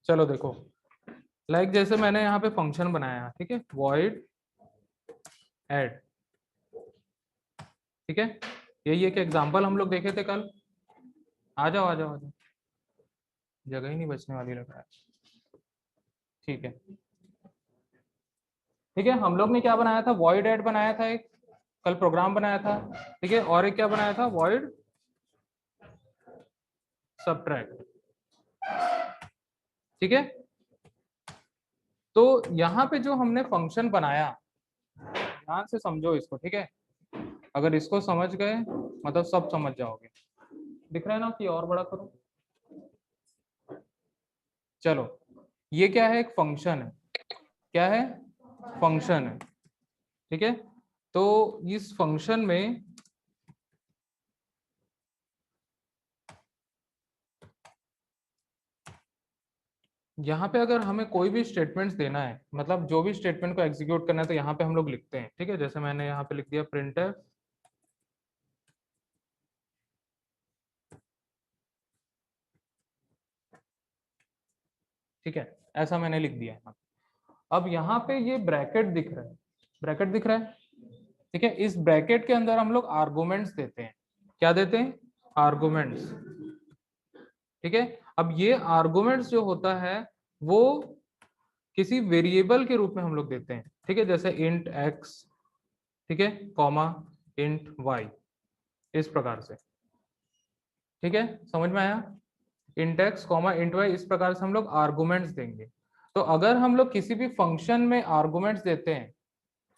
चलो देखो, लाइक जैसे मैंने यहाँ पे फंक्शन बनाया, ठीक है, void add, ठीक है, यही एक एग्जांपल हम लोग देखे थे कल। आ जाओ आ जाओ आ जाओ, जगह ही नहीं बचने वाली लग रहा है। ठीक है, ठीक है, हम लोग ने क्या बनाया था, void add बनाया था एक, कल प्रोग्राम बनाया था, ठीक है, और एक क्या बनाया था, void subtract, ठीक है। तो यहाँ पे जो हमने फंक्शन बनाया, ध्यान से समझो इसको, ठीक है, अगर इसको समझ गए मतलब सब समझ जाओगे। दिख रहा है ना कि और बड़ा करो, चलो, ये क्या है, एक फंक्शन है, क्या है, फंक्शन है, ठीक है। तो इस फंक्शन में यहाँ पे अगर हमें कोई भी स्टेटमेंट्स देना है, मतलब जो भी स्टेटमेंट को एग्जीक्यूट करना है, तो यहाँ पे हम लोग लिखते हैं, ठीक है, जैसे मैंने यहाँ पे लिख दिया प्रिंटर, ठीक है, ऐसा मैंने लिख दिया है। अब यहाँ पे ये ब्रैकेट दिख रहा है, ब्रैकेट दिख रहा है, ठीक है, इस ब्रैकेट के अंदर हम लोग आर्गुमेंट्स देते हैं, क्या देते हैं, आर्गुमेंट्स, ठीक है। अब ये आर्गुमेंट्स जो होता है वो किसी वेरिएबल के रूप में हम लोग देते हैं, ठीक है, जैसे इंट एक्स, ठीक है, कॉमा इंट वाई, इस प्रकार से, ठीक है, समझ में आया, int x comma int y, इस प्रकार से हम लोग आर्गुमेंट्स देंगे। तो अगर हम लोग किसी भी फंक्शन में आर्गुमेंट्स देते हैं,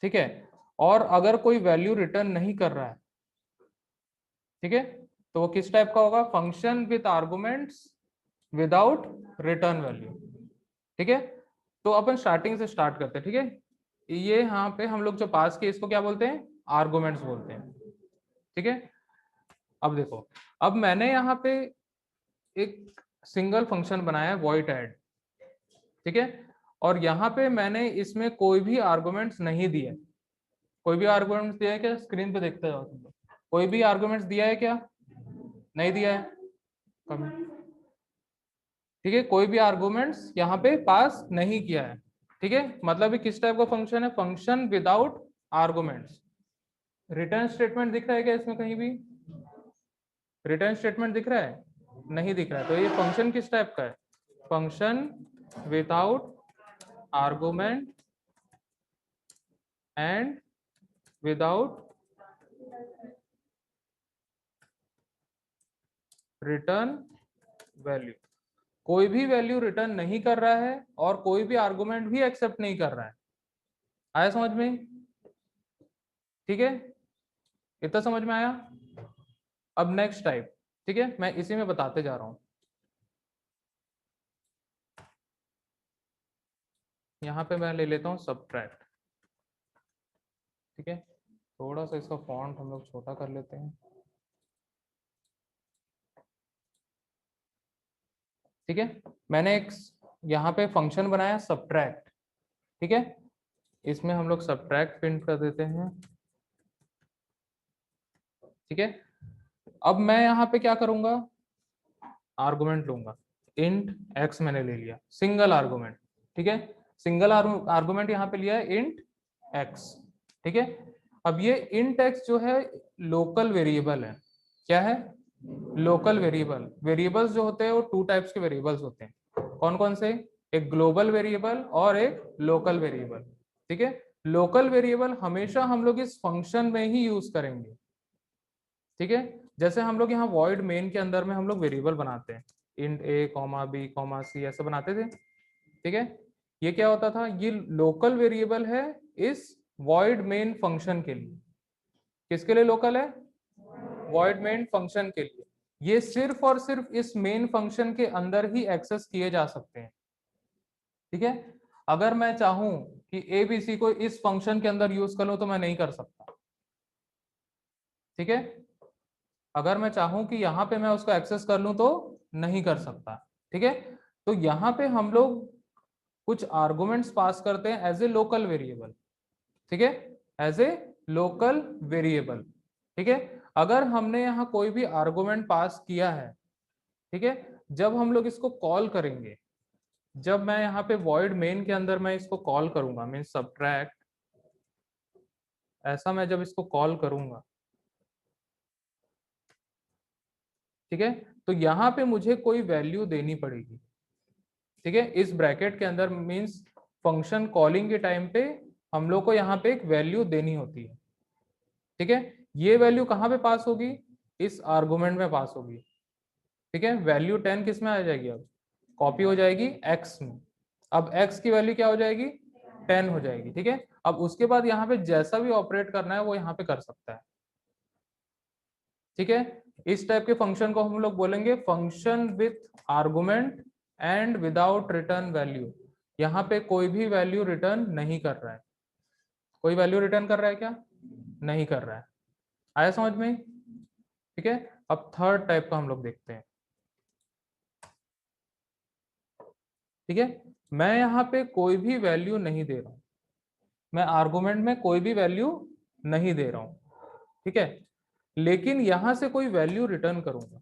ठीक है, और अगर कोई वैल्यू रिटर्न नहीं कर रहा है, ठीक है, तो वो किस टाइप का होगा, function with arguments without return value, ठीक है। तो अपन स्टार्टिंग से स्टार्ट करते हैं, ठीक है, ये यहाँ पे हम लोग जो पास किए इसको क्या बोलते हैं, आर्गुमेंट्स बोलते हैं, ठीक है। अब देखो, अब मैंने यहाँ पे एक सिंगल फंक्शन बनाया है void add, ठीक है, और यहाँ पे मैंने इसमें कोई भी आर्गुमेंट्स नहीं दिया, कोई भी आर्गुमेंट्स दिया है क्या, स्क्रीन पे देखते जाओ तुम लोग, कोई भी आर्गुमेंट्स दिया है क्या, नहीं दिया है, ठीक है, कोई भी आर्गुमेंट्स यहाँ पे पास नहीं किया है, ठीक है, मतलब ये किस टाइप का फंक्शन है, function without arguments. Return statement दिख रहा है क्या इसमें कहीं भी, रिटर्न स्टेटमेंट दिख रहा है, नहीं दिख रहा है, तो ये फंक्शन किस टाइप का है, function without argument and without return value, कोई भी वैल्यू रिटर्न नहीं कर रहा है और कोई भी आर्गुमेंट भी एक्सेप्ट नहीं कर रहा है, आया समझ में, ठीक है, इतना समझ में आया। अब नेक्स्ट टाइप, ठीक है, मैं इसी में बताते जा रहा हूं, यहाँ पे मैं ले लेता हूँ सब्ट्रैक्ट, ठीक है, थोड़ा सा इसका फॉन्ट हम लोग छोटा कर लेते हैं, ठीक है, मैंने एक यहाँ पे फंक्शन बनाया सब्ट्रैक्ट, ठीक है, इसमें हम लोग सब्ट्रैक्ट प्रिंट कर देते हैं, ठीक है। अब मैं यहाँ पे क्या करूंगा, आर्गुमेंट लूंगा, इंट एक्स मैंने ले लिया, सिंगल आर्गुमेंट, ठीक है, सिंगल आर्गुमेंट यहाँ पे लिया है इंट एक्स, ठीक है। अब ये इंट एक्स जो है लोकल वेरिएबल है, क्या है, लोकल वेरिएबल, वेरिएबल्स जो होते हैं वो टू टाइप्स के वेरिएबल्स होते हैं, कौन कौन से, एक ग्लोबल वेरिएबल और एक लोकल वेरिएबल, ठीक है। लोकल वेरिएबल हमेशा हम लोग इस फंक्शन में ही यूज करेंगे, ठीक है, जैसे हम लोग यहाँ void main के अंदर में हम लोग वेरिएबल बनाते हैं, इंट ए कॉमा बी कॉमा सी ऐसे बनाते थे, ठीक है, ये क्या होता था, ये लोकल वेरिएबल है इस void main फंक्शन के लिए, किसके लिए लोकल है, void main फंक्शन के लिए, ये सिर्फ और सिर्फ इस मेन फंक्शन के अंदर ही एक्सेस किए जा सकते हैं, ठीक है। अगर मैं चाहूं कि ए बी सी को इस फंक्शन के अंदर यूज कर लो तो मैं नहीं कर सकता, ठीक है, अगर मैं चाहूं कि यहाँ पे मैं उसको एक्सेस कर लूं तो नहीं कर सकता, ठीक है। तो यहाँ पे हम लोग कुछ आर्गुमेंट्स पास करते हैं एज ए लोकल वेरिएबल, ठीक है, एज ए लोकल वेरिएबल, ठीक है। अगर हमने यहाँ कोई भी आर्गुमेंट पास किया है, ठीक है, जब हम लोग इसको कॉल करेंगे, जब मैं यहाँ पे void main के अंदर मैं इसको कॉल करूंगा, मीन subtract, ऐसा मैं जब इसको कॉल करूंगा, ठीक है, तो यहाँ पे मुझे कोई वैल्यू देनी पड़ेगी, ठीक है, इस ब्रैकेट के अंदर, मीन्स फंक्शन कॉलिंग के टाइम पे हम लोग को यहाँ पे एक वैल्यू देनी होती है, ठीक है। ये वैल्यू कहाँ पे पास होगी, इस आर्गुमेंट में पास होगी, ठीक है। वैल्यू 10 किस में आ जाएगी, अब कॉपी हो जाएगी x में, अब x की वैल्यू क्या हो जाएगी, 10 हो जाएगी, ठीक है। अब उसके बाद यहाँ पे जैसा भी ऑपरेट करना है वो यहाँ पे कर सकता है, ठीक है। इस टाइप के फंक्शन को हम लोग बोलेंगे function with argument and without return value. यहाँ पे कोई भी वैल्यू रिटर्न नहीं कर रहा है, कोई वैल्यू रिटर्न कर रहा है क्या, नहीं कर रहा है। आया समझ में, ठीक है। अब थर्ड टाइप का हम लोग देखते हैं, ठीक है। मैं यहाँ पे कोई भी वैल्यू नहीं दे रहा हूं, मैं आर्गुमेंट में कोई भी वैल्यू नहीं दे रहा हूं, ठीक है, लेकिन यहां से कोई वैल्यू रिटर्न करूंगा,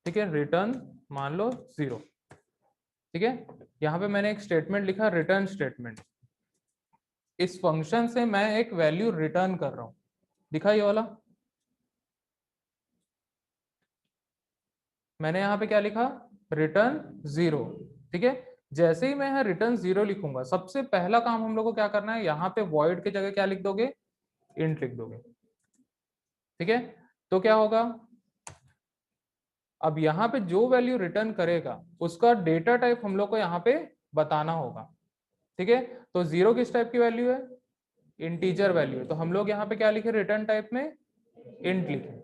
ठीक है, रिटर्न मान लो 0, ठीक है। यहाँ पे मैंने एक स्टेटमेंट लिखा, रिटर्न स्टेटमेंट, इस फंक्शन से मैं एक वैल्यू रिटर्न कर रहा हूं, दिखा ये वाला, मैंने यहाँ पे क्या लिखा, रिटर्न 0, ठीक है। जैसे ही मैं यहाँ रिटर्न 0 लिखूंगा, सबसे पहला काम हम लोग को क्या करना है, यहाँ पे void की जगह क्या लिख दोगे, int लिख दोगे, ठीक है। तो क्या होगा, अब यहाँ पे जो वैल्यू रिटर्न करेगा उसका डेटा टाइप हम लोग को यहाँ पे बताना होगा, ठीक है। तो 0 किस टाइप की वैल्यू है, इंटीजर वैल्यू है, तो हम लोग यहाँ पे क्या लिखे, रिटर्न टाइप में इंट लिखे,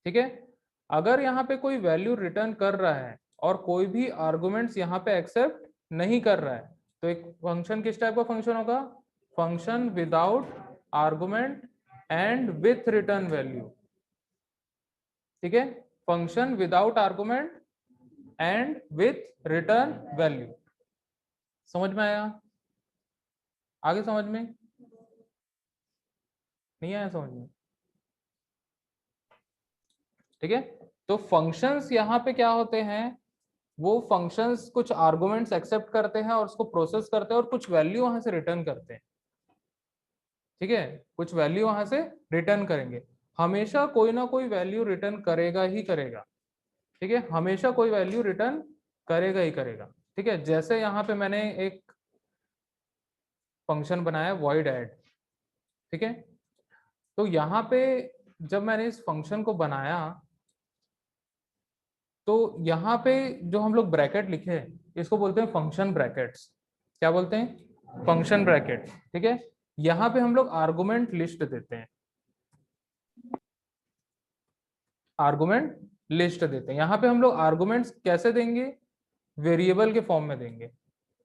ठीक है। अगर यहाँ पे कोई वैल्यू रिटर्न कर रहा है और कोई भी आर्गुमेंट्स यहाँ पे एक्सेप्ट नहीं कर रहा है, तो एक फंक्शन किस टाइप का फंक्शन होगा, function without argument and with return value, ठीक है, function without argument and with return value. समझ में आया, आगे समझ में नहीं आया, समझ में, ठीक है। तो फंक्शंस यहाँ पे क्या होते हैं, वो फंक्शंस कुछ आर्गुमेंट्स एक्सेप्ट करते हैं और उसको प्रोसेस करते हैं और कुछ वैल्यू वहां से रिटर्न करते हैं, ठीक है, कुछ वैल्यू वहां से रिटर्न करेंगे, हमेशा कोई ना कोई वैल्यू रिटर्न करेगा ही करेगा, ठीक है, हमेशा कोई वैल्यू रिटर्न करेगा ही करेगा, ठीक है। जैसे यहाँ पे मैंने एक फंक्शन बनाया void add, ठीक है। तो यहाँ पे जब मैंने इस फंक्शन को बनाया, तो यहाँ पे जो हम लोग ब्रैकेट लिखे हैं इसको बोलते हैं फंक्शन ब्रैकेट्स, क्या बोलते हैं, फंक्शन ब्रैकेट, ठीक है। यहाँ पे हम लोग आर्गुमेंट लिस्ट देते हैं, आर्गुमेंट लिस्ट देते हैं, यहाँ पे हम लोग आर्गुमेंट्स कैसे देंगे, वेरिएबल के फॉर्म में देंगे,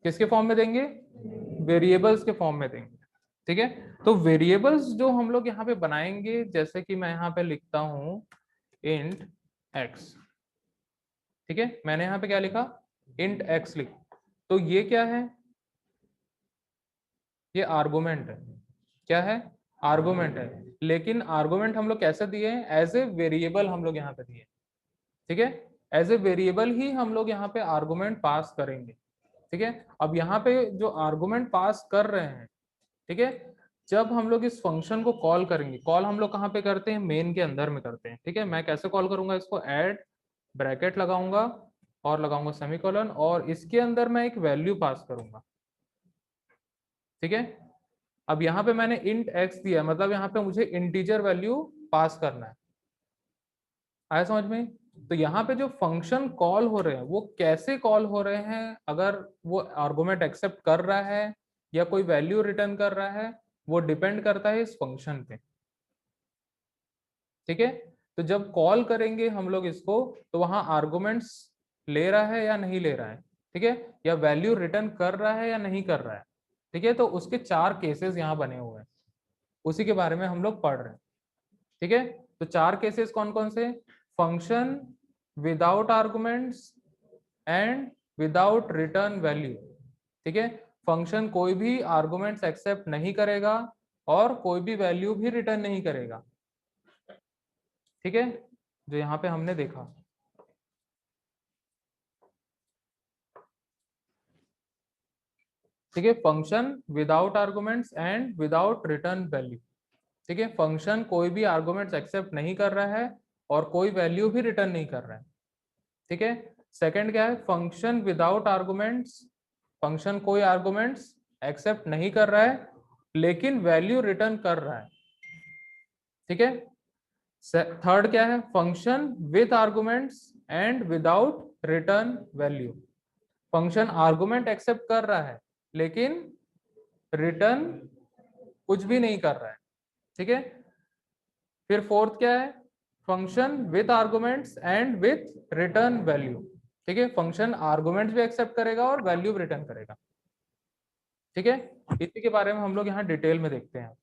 किसके फॉर्म में देंगे, वेरिएबल्स के फॉर्म में देंगे, ठीक है। तो वेरिएबल्स जो हम लोग यहाँ पे बनाएंगे, जैसे कि मैं यहाँ पे लिखता हूँ इंट एक्स, ठीक है, मैंने यहाँ पे क्या लिखा, इंट एक्स लिख, तो ये क्या है, ये आर्गुमेंट है, क्या है, आर्गुमेंट है, लेकिन आर्गुमेंट हम लोग कैसे दिए हैं, एज ए वेरिएबल हम लोग यहाँ पे दिए, ठीक है, एज ए वेरिएबल ही हम लोग यहाँ पे आर्गुमेंट पास करेंगे, ठीक है। अब यहाँ पे जो आर्गुमेंट पास कर रहे हैं, ठीक है, जब हम लोग इस फंक्शन को कॉल करेंगे, कॉल हम लोग कहाँ पे करते हैं, मेन के अंदर में करते हैं, ठीक है। मैं कैसे कॉल करूंगा इसको, ऐड ब्रैकेट लगाऊंगा और लगाऊंगा सेमीकोलन और इसके अंदर मैं एक वैल्यू पास करूंगा, ठीक है। अब यहाँ पे मैंने इंट एक्स दिया, मतलब यहाँ पे मुझे इंटीजर वैल्यू पास करना है, आया समझ में। तो यहाँ पे जो फंक्शन कॉल हो रहे हैं वो कैसे कॉल हो रहे हैं, अगर वो आर्गुमेंट एक्सेप्ट कर रहा है या कोई वैल्यू रिटर्न कर रहा है, वो डिपेंड करता है इस फंक्शन पे, ठीक है। तो जब कॉल करेंगे हम लोग इसको, तो वहां आर्गुमेंट्स ले रहा है या नहीं ले रहा है, ठीक है, या वैल्यू रिटर्न कर रहा है या नहीं कर रहा है, ठीक है। तो उसके 4 केसेस यहाँ बने हुए हैं, उसी के बारे में हम लोग पढ़ रहे हैं, ठीक है। तो 4 केसेस कौन कौन से, function without arguments and without return value, ठीक है, फंक्शन कोई भी आर्गुमेंट्स एक्सेप्ट नहीं करेगा और कोई भी वैल्यू भी रिटर्न नहीं करेगा, ठीक है। जो यहाँ पे हमने देखा। ठीक है, function without arguments and without return value. ठीक है, फंक्शन कोई भी आर्गुमेंट्स एक्सेप्ट नहीं कर रहा है और कोई वैल्यू भी रिटर्न नहीं कर रहा है। ठीक है, सेकंड क्या है, फंक्शन विदाउट आर्गुमेंट्स, फंक्शन कोई आर्गुमेंट्स एक्सेप्ट नहीं कर रहा है लेकिन वैल्यू रिटर्न कर रहा है। ठीक है, थर्ड क्या है, function with arguments and without return value. Function argument accept कर रहा है लेकिन रिटर्न कुछ भी नहीं कर रहा है। ठीक है, फिर फोर्थ क्या है, function with arguments and with return value. ठीक है, फंक्शन आर्गुमेंट्स भी एक्सेप्ट करेगा और वैल्यू भी रिटर्न करेगा। ठीक है, इसी के बारे में हम लोग यहाँ डिटेल में देखते हैं।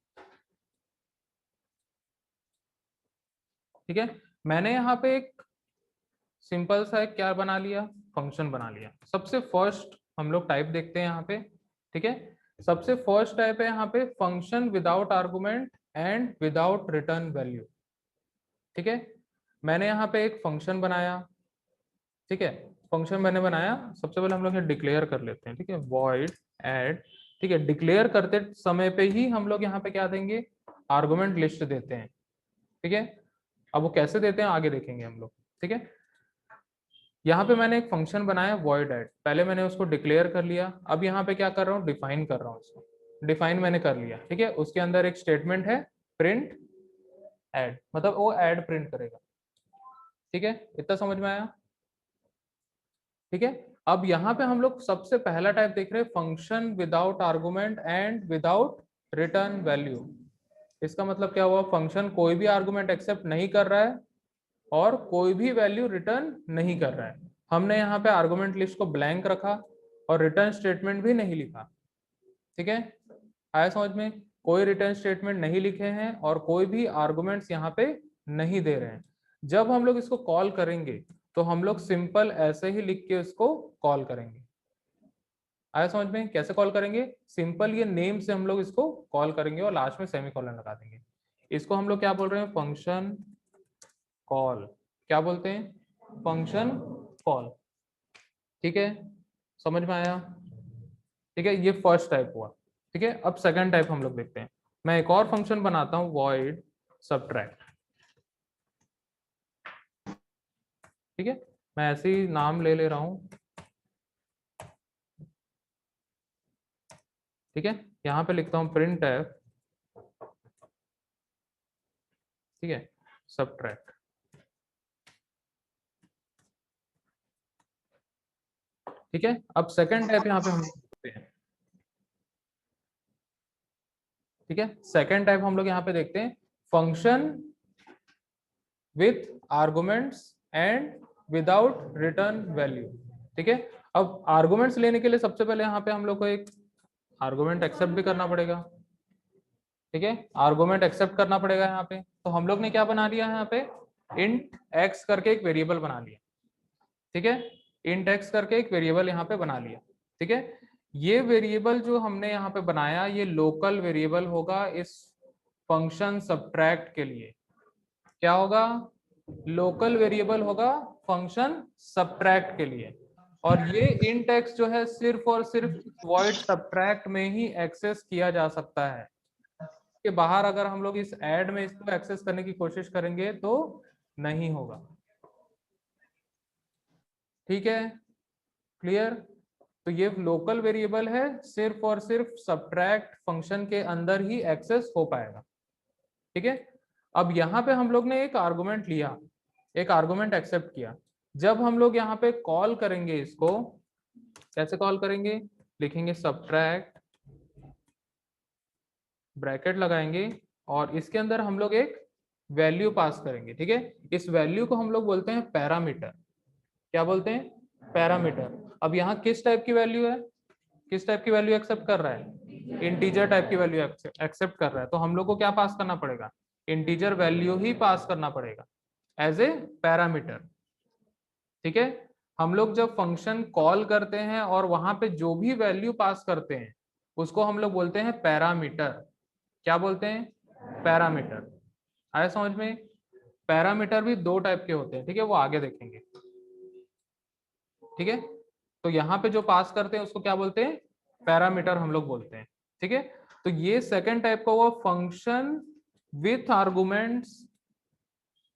ठीक है, मैंने यहाँ पे एक सिंपल सा एक क्या बना लिया, फंक्शन बना लिया। सबसे फर्स्ट हम लोग टाइप देखते हैं यहाँ पे। ठीक है, सबसे फर्स्ट टाइप है यहाँ पे function without argument and without return value. ठीक है, मैंने यहाँ पे एक फंक्शन बनाया। ठीक है, फंक्शन मैंने बनाया, सबसे पहले हम लोग डिक्लेयर कर लेते हैं। ठीक है, वॉइड ऐड। ठीक है, डिक्लेयर करते समय पे ही हम लोग यहाँ पे क्या देंगे, आर्गुमेंट लिस्ट देते हैं। ठीक है, अब वो कैसे देते हैं आगे देखेंगे हम लोग। ठीक है, यहाँ पे मैंने एक फंक्शन बनाया वॉइड ऐड, पहले मैंने उसको डिक्लेयर कर लिया, अब यहाँ पे क्या कर रहा हूँ, डिफाइन कर रहा हूँ उसको। डिफाइन मैंने कर लिया। ठीक है, उसके अंदर एक स्टेटमेंट है प्रिंट ऐड, मतलब वो ऐड प्रिंट करेगा। ठीक है, इतना समझ में आया। ठीक है, अब यहाँ पे हम लोग सबसे पहला टाइप देख रहे हैं function without argument and without return value. इसका मतलब क्या हुआ, फंक्शन कोई भी आर्गुमेंट एक्सेप्ट नहीं कर रहा है और कोई भी वैल्यू रिटर्न नहीं कर रहा है। हमने यहाँ पे आर्गुमेंट लिस्ट को ब्लैंक रखा और रिटर्न स्टेटमेंट भी नहीं लिखा। ठीक है, आया समझ में, कोई रिटर्न स्टेटमेंट नहीं लिखे हैं और कोई भी आर्गुमेंट्स यहाँ पे नहीं दे रहे हैं। जब हम लोग इसको कॉल करेंगे तो हम लोग सिंपल ऐसे ही लिख के इसको कॉल करेंगे। आया समझ में, कैसे कॉल करेंगे, सिंपल ये नेम से हम लोग इसको कॉल करेंगे और लास्ट में सेमीकोलन लगा देंगे। इसको हम लोग क्या बोल रहे हैं, फंक्शन कॉल। क्या बोलते हैं, फंक्शन कॉल। ठीक है, समझ में आया। ठीक है, ये फर्स्ट टाइप हुआ। ठीक है, अब सेकंड टाइप हम लोग देखते हैं। मैं एक और फंक्शन बनाता हूं वॉइड सबट्रैक्ट। ठीक है, मैं ऐसे ही नाम ले रहा हूं। ठीक है, यहाँ पे लिखता हूं प्रिंट एफ। ठीक है, सबट्रैक्ट। ठीक है, अब सेकंड टाइप यहाँ पे हम देखते हैं। ठीक है, सेकंड टाइप हम लोग यहाँ पे देखते हैं function with arguments and without return value. ठीक है, अब आर्गुमेंट्स लेने के लिए सबसे पहले यहाँ पे हम लोग को एक आर्गुमेंट एक्सेप्ट भी करना पड़ेगा। ठीक है, आर्गुमेंट एक्सेप्ट करना पड़ेगा यहाँ पे, तो हम लोग ने क्या बना लिया है यहाँ पे, इंट एक्स करके एक वेरिएबल बना लिया। ठीक है, इंट एक्स करके एक वेरिएबल यहाँ पे बना लिया। ठीक है, ये वेरिएबल जो हमने यहाँ पे बनाया ये लोकल वेरिएबल होगा इस फंक्शन सबट्रैक्ट के लिए। क्या होगा, लोकल वेरिएबल होगा फंक्शन सबट्रैक्ट के लिए। और ये इंट एक्स जो है सिर्फ और सिर्फ वॉइड सबट्रैक्ट में ही एक्सेस किया जा सकता है। के बाहर अगर हम लोग इस ऐड में इसको एक्सेस करने की कोशिश करेंगे तो नहीं होगा। ठीक है, क्लियर। तो ये लोकल वेरिएबल है, सिर्फ और सिर्फ सबट्रैक्ट फंक्शन के अंदर ही एक्सेस हो पाएगा। ठीक है, अब यहाँ पे हम लोग ने एक आर्गुमेंट लिया, एक आर्गुमेंट एक्सेप्ट किया। जब हम लोग यहाँ पे कॉल करेंगे इसको, कैसे कॉल करेंगे, लिखेंगे सबट्रैक्ट, ब्रैकेट लगाएंगे और इसके अंदर हम लोग एक वैल्यू पास करेंगे। ठीक है, इस वैल्यू को हम लोग बोलते हैं पैरामीटर। क्या बोलते हैं, पैरामीटर। अब यहाँ किस टाइप की वैल्यू है, किस टाइप की वैल्यू एक्सेप्ट कर रहा है, इंटीजर टाइप की वैल्यू एक्सेप्ट कर रहा है, तो हम लोग को क्या पास करना पड़ेगा, इंटीजर वैल्यू ही पास करना पड़ेगा एज ए पैरामीटर। ठीक है, हम लोग जब फंक्शन कॉल करते हैं और वहां पे जो भी वैल्यू पास करते हैं उसको हम लोग बोलते हैं पैरामीटर। क्या बोलते हैं, पैरामीटर। आया समझ में, पैरामीटर भी दो टाइप के होते हैं, ठीक है, वो आगे देखेंगे। ठीक है, तो यहाँ पे जो पास करते हैं उसको क्या बोलते हैं, पैरामीटर हम लोग बोलते हैं। ठीक है, तो ये सेकंड टाइप का हुआ function with arguments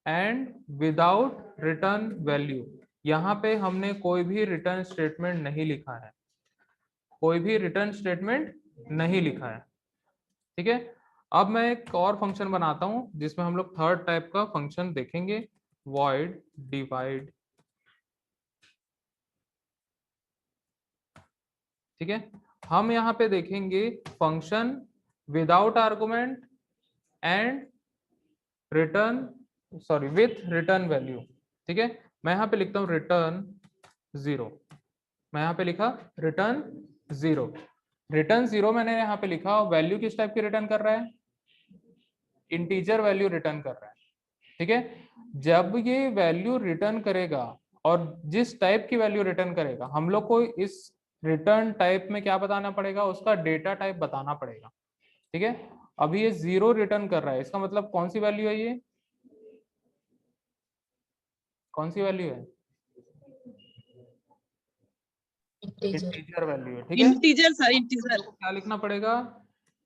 and without return value. यहाँ पे हमने कोई भी रिटर्न स्टेटमेंट नहीं लिखा है, कोई भी रिटर्न स्टेटमेंट नहीं लिखा है। ठीक है, अब मैं एक और फंक्शन बनाता हूं जिसमें हम लोग थर्ड टाइप का फंक्शन देखेंगे, void divide। ठीक है, हम यहाँ पे देखेंगे function without argument and return, sorry with return value. ठीक है, मैं यहाँ पे लिखता हूँ रिटर्न 0। मैं यहाँ पे लिखा रिटर्न 0। रिटर्न 0 मैंने यहाँ पे लिखा, वैल्यू किस टाइप की रिटर्न कर रहा है, इंटीजर वैल्यू रिटर्न कर रहा है। ठीक है, जब ये वैल्यू रिटर्न करेगा और जिस टाइप की वैल्यू रिटर्न करेगा, हम लोग को इस रिटर्न टाइप में क्या बताना पड़ेगा, उसका डेटा टाइप बताना पड़ेगा। ठीक है, अभी ये 0 रिटर्न कर रहा है, इसका मतलब कौन सी वैल्यू है, ये कौन सी वैल्यू है, इंटीजर वैल्यू है। ठीक है, इंटीजर सर, हम इंटीजर। लोग को क्या लिखना पड़ेगा,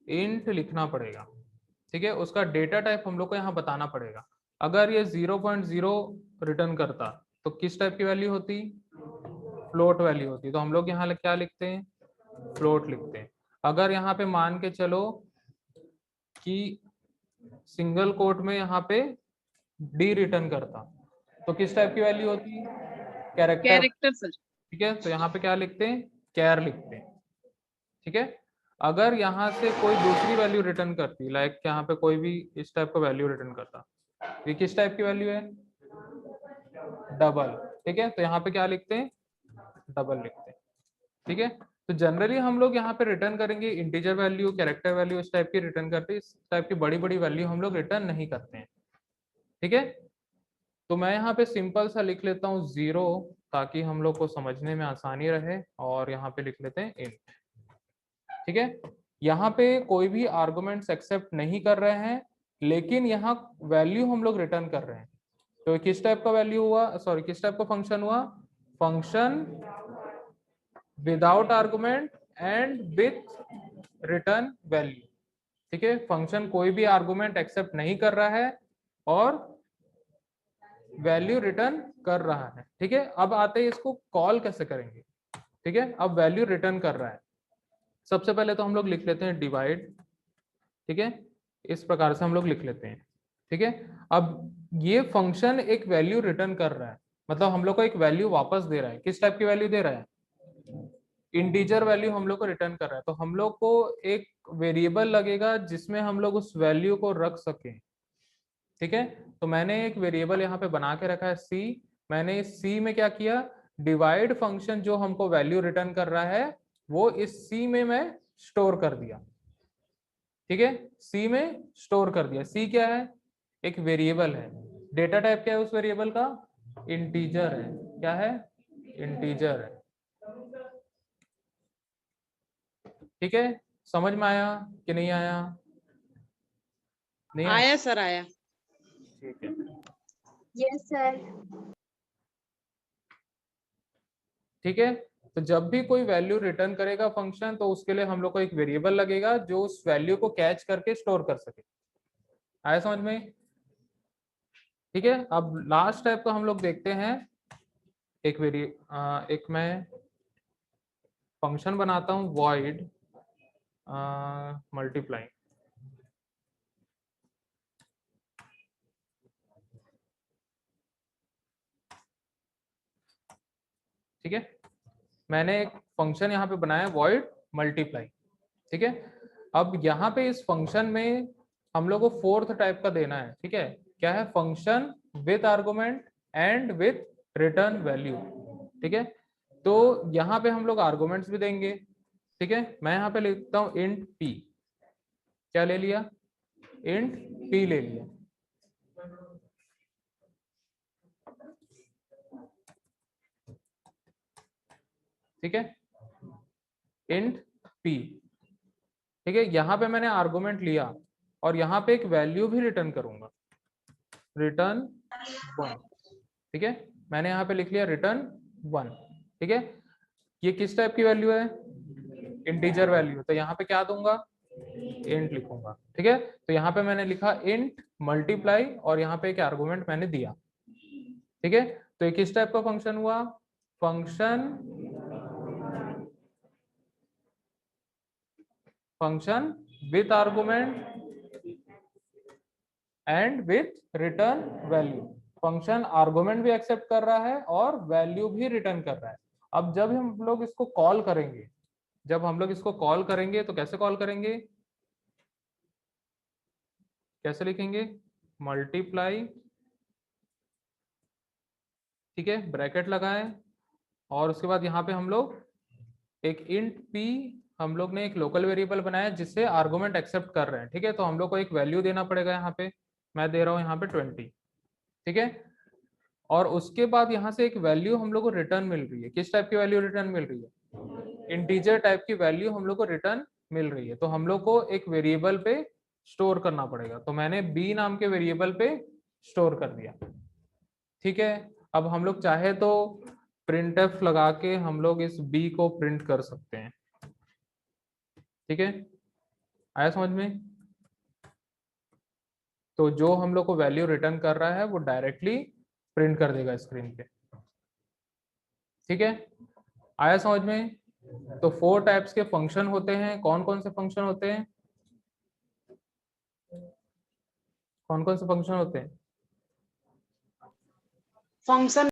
इंट लिखना पड़ेगा। ठीक है, उसका डेटा टाइप हम लोग को यहाँ बताना पड़ेगा। अगर ये 0.0 रिटर्न करता तो किस टाइप की वैल्यू होती, फ्लोट वैल्यू होती। तो हम लोग यहाँ क्या लिखते हैं, फ्लोट लिखते हैं। अगर यहाँ पे मान के चलो कि सिंगल कोट में यहाँ पे डी रिटर्न करता तो किस टाइप की वैल्यू होती, कैरेक्टर। Character sir. ठीक है, तो यहाँ पे क्या लिखते हैं, कैर लिखते हैं। ठीक है, अगर यहाँ से कोई दूसरी वैल्यू रिटर्न करती, लाइक यहाँ पे कोई भी इस टाइप का वैल्यू रिटर्न करता, ये किस टाइप की वैल्यू है, डबल। ठीक है, तो यहाँ पे क्या लिखते हैं, डबल लिखते हैं। ठीक है, तो जनरली हम लोग यहाँ पे रिटर्न करेंगे इंटीजर वैल्यू, कैरेक्टर वैल्यू, इस टाइप की रिटर्न करते हैं। इस टाइप की बड़ी बड़ी वैल्यू हम लोग रिटर्न नहीं करते हैं। ठीक है, तो मैं यहाँ पे सिंपल सा लिख लेता हूँ 0 ताकि हम लोग को समझने में आसानी रहे, और यहाँ पे लिख लेते हैं इंट। ठीक है, यहाँ पे कोई भी आर्गुमेंट्स एक्सेप्ट नहीं कर रहे हैं, लेकिन यहाँ वैल्यू हम लोग रिटर्न कर रहे हैं। तो किस टाइप का वैल्यू हुआ, सॉरी किस टाइप का फंक्शन हुआ, function without argument and with return value. ठीक है, फंक्शन कोई भी आर्गुमेंट एक्सेप्ट नहीं कर रहा है और वैल्यू रिटर्न कर रहा है। ठीक है, अब आते हैं इसको कॉल कैसे करेंगे। ठीक है, अब वैल्यू रिटर्न कर रहा है, सबसे पहले तो हम लोग लिख लेते हैं डिवाइड। ठीक है, इस प्रकार से हम लोग लिख लेते हैं। ठीक है, अब ये फंक्शन एक वैल्यू रिटर्न कर रहा है, मतलब हम लोग को एक वैल्यू वापस दे रहा है। किस टाइप की वैल्यू दे रहा है, इंटीजर वैल्यू हम लोग को रिटर्न कर रहा है। तो हम लोग को एक वेरिएबल लगेगा जिसमें हम लोग उस वैल्यू को रख सकें। ठीक है, तो मैंने एक वेरिएबल यहाँ पे बना के रखा है सी। मैंने इस सी में क्या किया, डिवाइड फंक्शन जो हमको वैल्यू रिटर्न कर रहा है वो इस सी में मैं स्टोर कर दिया। ठीक है, सी में स्टोर कर दिया। सी क्या है, एक वेरिएबल है। डेटा टाइप क्या है उस वेरिएबल का, इंटीजर है। क्या है, इंटीजर है। ठीक है, समझ में आया कि नहीं आया, नहीं आया, आया सर, आया। ठीक है। Yes sir. ठीक है, तो जब भी कोई वैल्यू रिटर्न करेगा फंक्शन, तो उसके लिए हम लोग को एक वेरिएबल लगेगा जो उस वैल्यू को कैच करके स्टोर कर सके। आया समझ में। ठीक है, अब लास्ट टाइप को हम लोग देखते हैं। एक मैं फंक्शन बनाता हूं void मल्टीप्लाई। ठीक है, मैंने एक फंक्शन यहाँ पे बनाया void मल्टीप्लाई। ठीक है, अब यहाँ पे इस फंक्शन में हम लोग को फोर्थ टाइप का देना है। ठीक है, क्या है, function with argument and with return value. ठीक है, तो यहाँ पे हम लोग आर्गुमेंट्स भी देंगे। ठीक है, मैं यहाँ पे लिखता हूँ इंट p। क्या ले लिया, इंट p ले लिया। ठीक है, इंट p। ठीक है, यहाँ पे मैंने आर्गुमेंट लिया और यहाँ पे एक वैल्यू भी रिटर्न करूंगा, रिटर्न 1, ठीक है। मैंने यहाँ पे लिख लिया रिटर्न 1, ठीक है। ये किस टाइप की वैल्यू है, इंटीजर वैल्यू, तो यहाँ पे क्या दूंगा, इंट लिखूंगा, ठीक है। तो यहाँ पे मैंने लिखा इंट मल्टीप्लाई और यहाँ पे एक आर्गुमेंट मैंने दिया, ठीक है। तो ये किस टाइप का फंक्शन हुआ, function with argument and with return value. Function argument भी एक्सेप्ट कर रहा है और वैल्यू भी रिटर्न कर रहा है। अब जब हम लोग इसको कॉल करेंगे, तो कैसे कॉल करेंगे, कैसे लिखेंगे, मल्टीप्लाई, ठीक है, ब्रैकेट लगाएं और उसके बाद यहाँ पे हम लोग एक इंट p, हम लोग ने एक लोकल वेरिएबल बनाया जिससे आर्गुमेंट एक्सेप्ट कर रहे हैं, ठीक है। तो हम लोग को एक वैल्यू देना पड़ेगा, यहाँ पे मैं दे रहा हूँ यहाँ पे 20, ठीक है। और उसके बाद यहाँ से एक वैल्यू हम लोग को रिटर्न मिल रही है, किस टाइप की वैल्यू रिटर्न मिल रही है, इंटीजर टाइप की वैल्यू हम लोग को रिटर्न मिल रही है। तो हम लोग को एक वेरिएबल पे स्टोर करना पड़ेगा, तो मैंने b नाम के वेरिएबल पे स्टोर कर दिया, ठीक है। अब हम लोग चाहे तो printf लगा के हम लोग इस b को प्रिंट कर सकते हैं, ठीक है, आया समझ में। तो जो हम लोग को वैल्यू रिटर्न कर रहा है वो डायरेक्टली प्रिंट कर देगा स्क्रीन पे, ठीक है, आया समझ में। तो 4 टाइप्स के फंक्शन होते हैं, कौन कौन से फंक्शन होते हैं, कौन कौन से फंक्शन होते हैं, फंक्शन